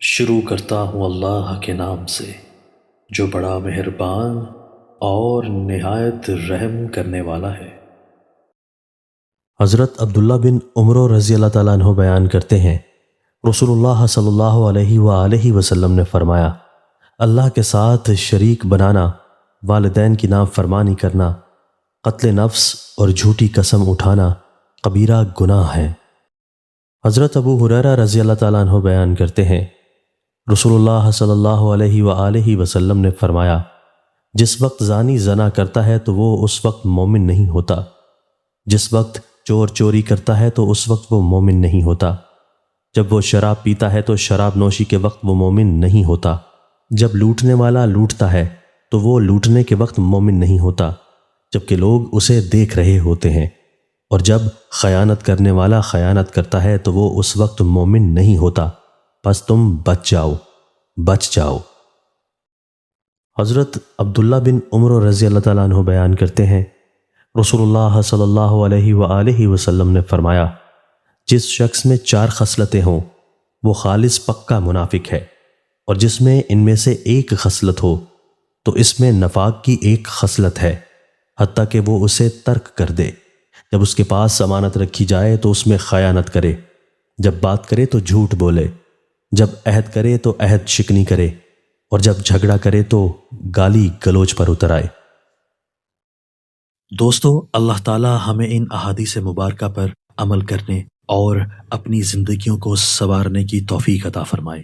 شروع کرتا ہوں اللہ کے نام سے جو بڑا مہربان اور نہایت رحم کرنے والا ہے۔ حضرت عبداللہ بن عمر رضی اللہ تعالیٰ عنہ بیان کرتے ہیں، رسول اللہ صلی اللہ علیہ وآلہ وسلم نے فرمایا، اللہ کے ساتھ شریک بنانا، والدین کی نافرمانی کرنا، قتل نفس اور جھوٹی قسم اٹھانا کبیرہ گناہ ہے۔ حضرت ابو ہریرہ رضی اللہ تعالیٰ عنہ بیان کرتے ہیں، رسول اللہ صلی اللہ علیہ وآلہ وسلم نے فرمایا، جس وقت زانی زنا کرتا ہے تو وہ اس وقت مومن نہیں ہوتا، جس وقت چور چوری کرتا ہے تو اس وقت وہ مومن نہیں ہوتا، جب وہ شراب پیتا ہے تو شراب نوشی کے وقت وہ مومن نہیں ہوتا، جب لوٹنے والا لوٹتا ہے تو وہ لوٹنے کے وقت مومن نہیں ہوتا جبکہ لوگ اسے دیکھ رہے ہوتے ہیں، اور جب خیانت کرنے والا خیانت کرتا ہے تو وہ اس وقت مومن نہیں ہوتا، پس تم بچ جاؤ۔ حضرت عبداللہ بن عمر رضی اللہ تعالیٰ عنہ بیان کرتے ہیں، رسول اللہ صلی اللہ علیہ وآلہ وسلم نے فرمایا، جس شخص میں 4 خصلتیں ہوں وہ خالص پکا منافق ہے، اور جس میں ان میں سے ایک خصلت ہو تو اس میں نفاق کی ایک خصلت ہے، حتیٰ کہ وہ اسے ترک کر دے۔ جب اس کے پاس امانت رکھی جائے تو اس میں خیانت کرے، جب بات کرے تو جھوٹ بولے، جب عہد کرے تو عہد شکنی کرے، اور جب جھگڑا کرے تو گالی گلوچ پر اتر آئے۔ دوستو، اللہ تعالی ہمیں ان احادیث مبارکہ پر عمل کرنے اور اپنی زندگیوں کو سنوارنے کی توفیق عطا فرمائے۔